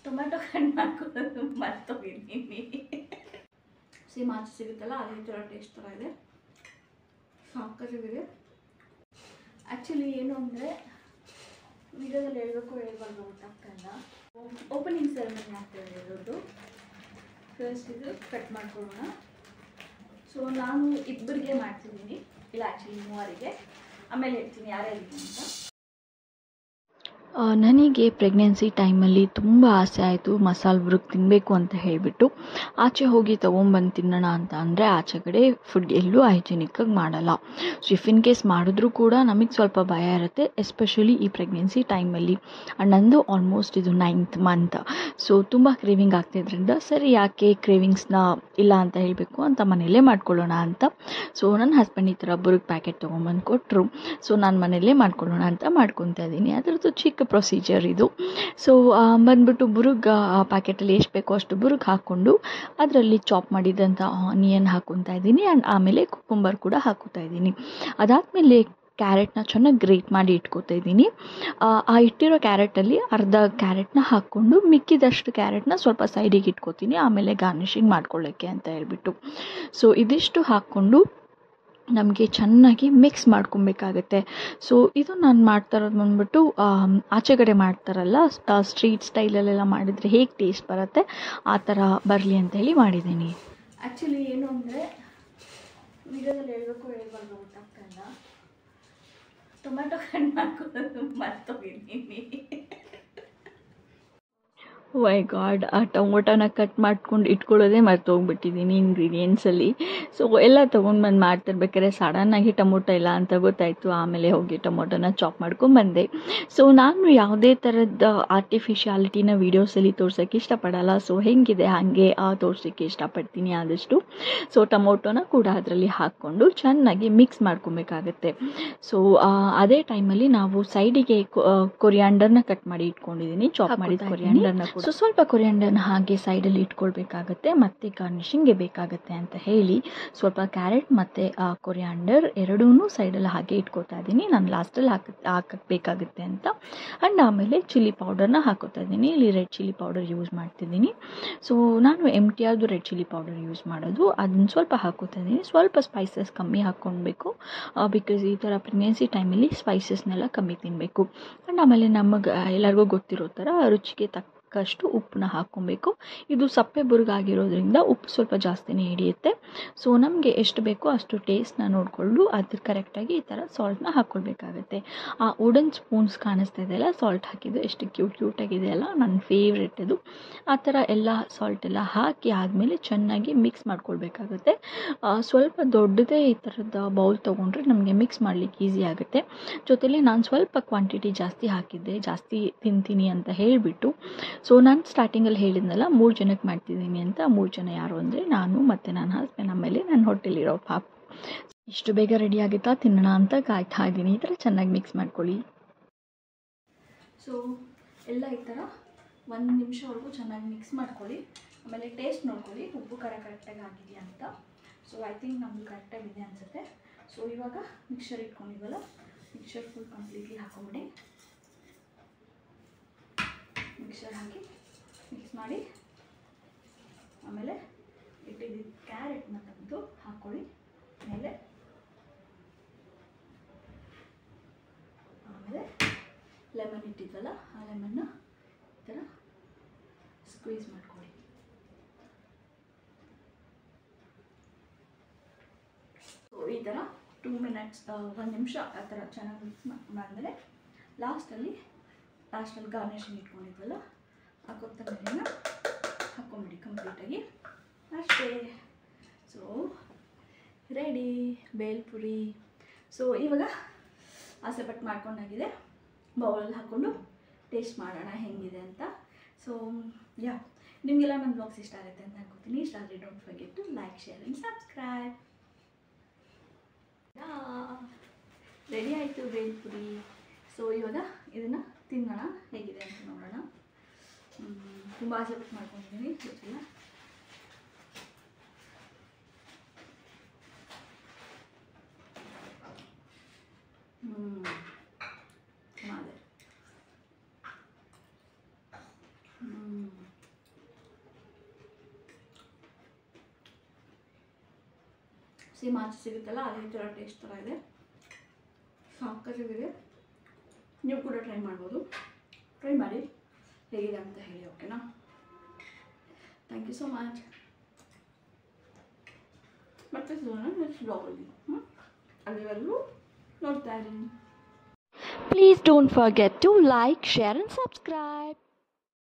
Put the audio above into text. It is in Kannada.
ಟೊಮ್ಯಾಟೊ ಕಟ್ ಮಾಡ್ಕೊಳ್ಳೋದು ಮರ್ತೋಗಿದ್ದೀನಿ. ಸೇಮ್ ಆಚೆ ಸಿಗುತ್ತಲ್ಲ ಅದೇ ಥರ ಟೇಸ್ಟ್ ಥರ ಇದೆ, ಸಾಕಾಗಿದೆ. ಆ್ಯಕ್ಚುಲಿ ಏನು ಅಂದರೆ ವಿಡಿಯೋದಲ್ಲಿ ಹೇಳ್ಬಾರ್ದು ಗೊತ್ತಾಗ್ತಾಯಿಲ್ಲ. ಓಪನಿಂಗ್ ಸೆರೆಮನಿ ಆಗ್ತಾ ಇರೋದು. ಫಸ್ಟ್ ಇದು ಕಟ್ ಮಾಡ್ಕೊಳ್ಳೋಣ. ಸೊ ನಾನು ಇಬ್ಬರಿಗೆ ಮಾಡ್ತಿದ್ದೀನಿ, ಇಲ್ಲ ಆ್ಯಕ್ಚುಲಿ ಮೂವರಿಗೆ. ಆಮೇಲೆ ಹೇಳ್ತೀನಿ ಯಾರ್ಯಾರಿಗೆ ಅಂತ. ನನಗೆ ಪ್ರೆಗ್ನೆನ್ಸಿ ಟೈಮಲ್ಲಿ ತುಂಬ ಆಸೆ ಆಯಿತು ಮಸಾಲೆ ಬುರುಕ್ ತಿನ್ನಬೇಕು ಅಂತ ಹೇಳಿಬಿಟ್ಟು ಆಚೆ ಹೋಗಿ ತೊಗೊಂಬಂದು ತಿನ್ನೋಣ ಅಂತ ಅಂದರೆ ಆಚೆ ಕಡೆ ಫುಡ್ ಎಲ್ಲೂ ಹೈಜಿನಿಕ್ಕಾಗಿ ಮಾಡಲ್ಲ. ಸೊ ಇಫ್ ಇನ್ ಕೇಸ್ ಮಾಡಿದ್ರೂ ಕೂಡ ನಮಗೆ ಸ್ವಲ್ಪ ಭಯ ಇರುತ್ತೆ, ಎಸ್ಪೆಷಲಿ ಈ ಪ್ರೆಗ್ನೆನ್ಸಿ ಟೈಮಲ್ಲಿ. ನಂದು ಆಲ್ಮೋಸ್ಟ್ ಇದು 9th ಮಂತ್. ಸೊ ತುಂಬ ಕ್ರೇವಿಂಗ್ ಆಗ್ತಿದ್ರಿಂದ ಸರಿ ಯಾಕೆ ಕ್ರೇವಿಂಗ್ಸ್ನ ಇಲ್ಲ ಅಂತ ಹೇಳಬೇಕು ಅಂತ ಮನೆಯಲ್ಲೇ ಮಾಡ್ಕೊಳ್ಳೋಣ ಅಂತ. ಸೊ ನನ್ನ ಹಸ್ಬೆಂಡ್ ಈ ಥರ ಬುರುಕ್ ಪ್ಯಾಕೆಟ್ ತೊಗೊಂಬಂದು ಕೊಟ್ಟರು. ಸೊ ನಾನು ಮನೆಯಲ್ಲೇ ಮಾಡ್ಕೊಳ್ಳೋಣ ಅಂತ ಮಾಡ್ಕೊತಾ ಇದ್ದೀನಿ. ಅದರದ್ದು ಚಿಕ್ಕ ಪ್ರೊಸೀಜರ್ ಇದು. ಸೊ ಬಂದ್ಬಿಟ್ಟು ಬುರುಗ್ ಪ್ಯಾಕೆಟಲ್ಲಿ ಎಷ್ಟು ಬೇಕೋ ಅಷ್ಟು ಬುರುಗ್ ಹಾಕ್ಕೊಂಡು ಅದರಲ್ಲಿ ಚಾಪ್ ಮಾಡಿದಂಥ ಆನಿಯನ್ ಹಾಕ್ಕೊತಾ ಇದ್ದೀನಿ. ಆ್ಯಂಡ್ ಆಮೇಲೆ ಕುಕುಂಬರ್ ಕೂಡ ಹಾಕೋತಾ ಇದ್ದೀನಿ. ಅದಾದಮೇಲೆ ಕ್ಯಾರೆಟ್ನ ಚೆನ್ನಾಗಿ ಗ್ರೇಟ್ ಮಾಡಿ ಇಟ್ಕೋತಾ ಇದ್ದೀನಿ. ಆ ಇಟ್ಟಿರೋ ಕ್ಯಾರೆಟಲ್ಲಿ ಅರ್ಧ ಕ್ಯಾರೆಟ್ನ ಹಾಕ್ಕೊಂಡು ಮಿಕ್ಕಿದಷ್ಟು ಕ್ಯಾರೆಟ್ನ ಸ್ವಲ್ಪ ಸೈಡಿಗೆ ಇಟ್ಕೋತೀನಿ, ಆಮೇಲೆ ಗಾರ್ನಿಷಿಂಗ್ ಮಾಡ್ಕೊಳ್ಳೋಕ್ಕೆ ಅಂತ ಹೇಳ್ಬಿಟ್ಟು. ಸೊ ಇದಿಷ್ಟು ಹಾಕ್ಕೊಂಡು ನಮಗೆ ಚೆನ್ನಾಗಿ ಮಿಕ್ಸ್ ಮಾಡ್ಕೊಬೇಕಾಗತ್ತೆ. ಸೊ ಇದು ನಾನು ಮಾಡ್ತಾ ಇರೋದು ಬಂದ್ಬಿಟ್ಟು ಆಚೆ ಕಡೆ ಮಾಡ್ತಾರಲ್ಲ ಸ್ಟ್ರೀಟ್ ಸ್ಟೈಲಲ್ಲೆಲ್ಲ ಮಾಡಿದರೆ ಹೇಗೆ ಟೇಸ್ಟ್ ಬರುತ್ತೆ ಆ ಥರ ಬರಲಿ ಅಂತ ಹೇಳಿ ಮಾಡಿದ್ದೀನಿ. ಆ್ಯಕ್ಚುಲಿ ಏನು ಅಂದರೆ ವಿಡಿಯೋದಲ್ಲಿ ಹೇಳ್ಬಾರ್ದು ಗೊತ್ತಾಗ್ತಾಯಿಲ್ಲ. ಟೊಮ್ಯಾಟೊ ಕಟ್ ಮಾಡ್ಕೊಳ್ಳೋದು ಮರ್ತೋಗಿದ್ದೀನಿ. ವೈ ಗಾಡ್, ಆ ಟೊಮೊಟೊನ ಕಟ್ ಮಾಡ್ಕೊಂಡು ಇಟ್ಕೊಳ್ಳೋದೇ ಮರ್ತೋಗ್ಬಿಟ್ಟಿದ್ದೀನಿ ಇಂಗ್ರೀಡಿಯೆಂಟ್ಸಲ್ಲಿ. ಸೊ ಎಲ್ಲ ತೊಗೊಂಡು ಬಂದು ಮಾಡ್ತಿರ್ಬೇಕಾದ್ರೆ ಸಡನ್ನಾಗಿ ಟೊಮೊಟೊ ಇಲ್ಲ ಅಂತ ಗೊತ್ತಾಯಿತು. ಆಮೇಲೆ ಹೋಗಿ ಟೊಮೊಟೊನ ಚಾಪ್ ಮಾಡ್ಕೊಂಬಂದೆ. ಸೊ ನಾನು ಯಾವುದೇ ಥರದ ಆರ್ಟಿಫಿಷಿಯಾಲಿಟಿನ ವೀಡಿಯೋಸಲ್ಲಿ ತೋರ್ಸೋಕ್ಕೆ ಇಷ್ಟಪಡಲ್ಲ. ಸೊ ಹೆಂಗಿದೆ ಹಾಗೆ ತೋರ್ಸೋಕ್ಕೆ ಇಷ್ಟಪಡ್ತೀನಿ ಆದಷ್ಟು. ಸೊ ಟೊಮೊಟೊನ ಕೂಡ ಅದರಲ್ಲಿ ಹಾಕ್ಕೊಂಡು ಚೆನ್ನಾಗಿ ಮಿಕ್ಸ್ ಮಾಡ್ಕೊಬೇಕಾಗತ್ತೆ. ಸೊ ಅದೇ ಟೈಮಲ್ಲಿ ನಾವು ಸೈಡಿಗೆ ಕೊರಿಯಾಂಡರ್ನ ಕಟ್ ಮಾಡಿ ಇಟ್ಕೊಂಡಿದ್ದೀನಿ, ಚಾಪ್ ಮಾಡಿದ ಕೊರಿಯಾಂಡರ್ನ ಕೂಡ. ಸೊ ಸ್ವಲ್ಪ ಕೊರಿಯಾಂಡರ್ನ ಹಾಗೆ ಸೈಡಲ್ಲಿ ಇಟ್ಕೊಳ್ಬೇಕಾಗತ್ತೆ, ಮತ್ತು ಗಾರ್ನಿಷಿಂಗ್ಗೆ ಬೇಕಾಗುತ್ತೆ ಅಂತ ಹೇಳಿ ಸ್ವಲ್ಪ ಕ್ಯಾರೆಟ್ ಮತ್ತು ಕೊರಿಯಾಂಡರ್ ಎರಡೂ ಸೈಡಲ್ಲಿ ಹಾಗೆ ಇಟ್ಕೊತಾ ಇದ್ದೀನಿ. ನಾನು ಲಾಸ್ಟಲ್ಲಿ ಹಾಕಬೇಕಾಗುತ್ತೆ ಅಂತ. ಆ್ಯಂಡ್ ಆಮೇಲೆ ಚಿಲ್ಲಿ ಪೌಡರ್ನ ಹಾಕೋತಾ ಇದ್ದೀನಿ. ಇಲ್ಲಿ ರೆಡ್ ಚಿಲ್ಲಿ ಪೌಡರ್ ಯೂಸ್ ಮಾಡ್ತಿದ್ದೀನಿ. ಸೊ ನಾನು MTRದು ರೆಡ್ ಚಿಲ್ಲಿ ಪೌಡರ್ ಯೂಸ್ ಮಾಡೋದು, ಅದನ್ನು ಸ್ವಲ್ಪ ಹಾಕೋತಾ ಇದ್ದೀನಿ. ಸ್ವಲ್ಪ ಸ್ಪೈಸಸ್ ಕಮ್ಮಿ ಹಾಕ್ಕೊಳ್ಬೇಕು, ಬಿಕಾಸ್ ಈ ಥರ ಪ್ರೆಗ್ನೆನ್ಸಿ ಟೈಮಲ್ಲಿ ಸ್ಪೈಸಸ್ನೆಲ್ಲ ಕಮ್ಮಿ ತಿನ್ನಬೇಕು. ಆ್ಯಂಡ್ ಆಮೇಲೆ ನಮಗೆ ಎಲ್ಲರಿಗೂ ಗೊತ್ತಿರೋ ಥರ ರುಚಿಗೆ ತಕ್ಕಷ್ಟು ಉಪ್ಪನ್ನ ಹಾಕ್ಕೊಬೇಕು. ಇದು ಸಪ್ಪೆ ಬುರುಗಾಗಿರೋದ್ರಿಂದ ಉಪ್ಪು ಸ್ವಲ್ಪ ಜಾಸ್ತಿನೇ ಹಿಡಿಯುತ್ತೆ. ಸೊ ನಮಗೆ ಎಷ್ಟು ಬೇಕೋ ಅಷ್ಟು ಟೇಸ್ಟ್ನ ನೋಡಿಕೊಂಡು ಅದ್ರ ಕರೆಕ್ಟಾಗಿ ಈ ಥರ ಸಾಲ್ಟ್ನ ಹಾಕ್ಕೊಳ್ಬೇಕಾಗತ್ತೆ. ಆ ವುಡನ್ ಸ್ಪೂನ್ಸ್ ಕಾಣಿಸ್ತಾ ಇದೆಯಲ್ಲ ಸಾಲ್ಟ್ ಹಾಕಿದ್ದು, ಎಷ್ಟು ಕ್ಯೂಟಾಗಿದೆ ಅಲ್ಲ, ನನ್ನ ಫೇವ್ರೆಟ್ ಇದು. ಆ ಥರ ಎಲ್ಲ ಸಾಲ್ಟೆಲ್ಲ ಹಾಕಿ ಆದಮೇಲೆ ಚೆನ್ನಾಗಿ ಮಿಕ್ಸ್ ಮಾಡ್ಕೊಳ್ಬೇಕಾಗತ್ತೆ. ಸ್ವಲ್ಪ ದೊಡ್ಡದೇ ಈ ಥರದ ಬೌಲ್ ತೊಗೊಂಡ್ರೆ ನಮಗೆ ಮಿಕ್ಸ್ ಮಾಡಲಿಕ್ಕೆ ಈಸಿ ಆಗುತ್ತೆ. ಜೊತೆಲಿ ನಾನು ಸ್ವಲ್ಪ ಕ್ವಾಂಟಿಟಿ ಜಾಸ್ತಿ ಹಾಕಿದ್ದೆ, ಜಾಸ್ತಿ ತಿಂತೀನಿ ಅಂತ ಹೇಳಿಬಿಟ್ಟು. ಸೊ ನಾನು ಸ್ಟಾರ್ಟಿಂಗಲ್ಲಿ ಹೇಳಿದ್ನಲ್ಲ 3 ಜನಕ್ಕೆ ಮಾಡ್ತಿದ್ದೀನಿ ಅಂತ. 3 ಜನ ಯಾರು ಅಂದರೆ ನಾನು ಮತ್ತು ನನ್ನ ಹಸ್ಬೆಂಡ್, ಆಮೇಲೆ ನನ್ನ ಹೊಟ್ಟೆಲಿರೋ ಪಾಪು. ಇಷ್ಟು ಬೇಗ ರೆಡಿ ಆಗುತ್ತಾ ತಿನ್ನೋಣ ಅಂತ ಕಾಯ್ತಾ ಇದ್ದೀನಿ. ಈ ಥರ ಚೆನ್ನಾಗಿ ಮಿಕ್ಸ್ ಮಾಡ್ಕೊಳ್ಳಿ. ಸೊ ಎಲ್ಲ ಈ ಥರ 1 ನಿಮಿಷವರೆಗೂ ಚೆನ್ನಾಗಿ ಮಿಕ್ಸ್ ಮಾಡ್ಕೊಳ್ಳಿ. ಆಮೇಲೆ ಟೇಸ್ಟ್ ನೋಡ್ಕೊಳ್ಳಿ, ಉಪ್ಪು ಕರೆಕ್ಟಾಗಿ ಆಗಿದೆಯಾ ಅಂತ. ಸೊ ಐ ಥಿಂಕ್ ನಮ್ಮದು ಕರೆಕ್ಟಾಗಿದೆ ಅನಿಸುತ್ತೆ. ಸೊ ಇವಾಗ ಮಿಕ್ಸರ್ ಇಟ್ಕೊಂಡಿದ್ವಲ್ಲ, ಮಿಕ್ಸರ್ ಫುಲ್ ಕಂಪ್ಲೀಟ್ಲಿ ಹಾಕೊಂಬಿಡಿ. ಮಿಕ್ಸರ್ ಹಾಕಿ ಮಿಕ್ಸ್ ಮಾಡಿ ಆಮೇಲೆ ಇಟ್ಟಿದ್ದ ಕ್ಯಾರೆಟ್ನ ತೆಗೆದು ಹಾಕ್ಕೊಳ್ಳಿ ಮೇಲೆ. ಆಮೇಲೆ ಲೆಮನ್ ಇಟ್ಟಿದ್ವಲ್ಲ ಆ ಲೆಮನ್ನ ಈ ಥರ ಸ್ಕ್ವೀಸ್ ಮಾಡ್ಕೊಳ್ಳಿ. ಸೊ ಈ ಥರ 2 ಮಿನಿಟ್ಸ್ 1 ನಿಮಿಷ ಆ ಥರ ಚೆನ್ನಾಗಿ ಮಿಕ್ಸ್ ಮಾಡಿದ್ಮೇಲೆ ಲಾಸ್ಟಲ್ಲಿ ಗಾರ್ನಿಷಿಂಗ್ ಇಟ್ಕೊಂಡಿದ್ವಲ್ಲ ಆ ಕೊತ್ತಂಬರಿನ ಹಾಕ್ಕೊಂಬಿಡಿ ಕಂಪ್ಲೀಟಾಗಿ. ಅಷ್ಟೇ. So ready bhelpuri. ಸೊ ಇವಾಗ ಆಸೆಪಟ್ಟು ಮಾಡ್ಕೊಂಡಾಗಿದೆ. ಬೌಲಲ್ಲಿ ಹಾಕ್ಕೊಂಡು ಟೇಸ್ಟ್ ಮಾಡೋಣ ಹೆಂಗಿದೆ ಅಂತ. ಸೊ ನಿಮಗೆಲ್ಲ ನನ್ನ ಬ್ಲಾಗ್ಸ್ ಇಷ್ಟ ಆಗುತ್ತೆ ಅಂತ ಅನ್ಕೋತೀನಿ. ಇಷ್ಟ ಆದರೆ don't forget to like, share and subscribe. Ready ಆಯಿತು ಬೇಲ್ಪುರಿ. ಸೊ ಇವಾಗ ಇದನ್ನು ತಿನ್ನೋಣ ಹೇಗಿದೆ ಅಂತ ನೋಡೋಣ. ತುಂಬ ಆಸೆಪಟ್ಟು ಮಾಡ್ಕೊಂಡಿದ್ದೀನಿ, ಗೊತ್ತಿಲ್ಲ. ಚೆನ್ನಾಗಿದೆ. ಸೇಮ್ ಆಚೆ ಸಿಗುತ್ತಲ್ಲ ಅದೇ ಥರ ಟೇಸ್ಟ್ ಥರ ಇದೆ, ಸಾಕಾಗಿದೆ. ನೀವು ಕೂಡ ಟ್ರೈ ಮಾಡ್ಬೋದು. ಟ್ರೈ ಮಾಡಿ ಹೇಗಿದೆ ಅಂತ ಹೇಳಿ, ಓಕೆನಾ? Thank you so much. ಮತ್ತೆ ಸಿಗೋಣ ನೆಕ್ಸ್ಟ್ ಬ್ಲಾಗಲ್ಲಿ. ಅಲ್ಲಿವರೆಗೂ ನೋಡ್ತಾ ಇದ್ದೀನಿ. Please don't forget to like, share and subscribe.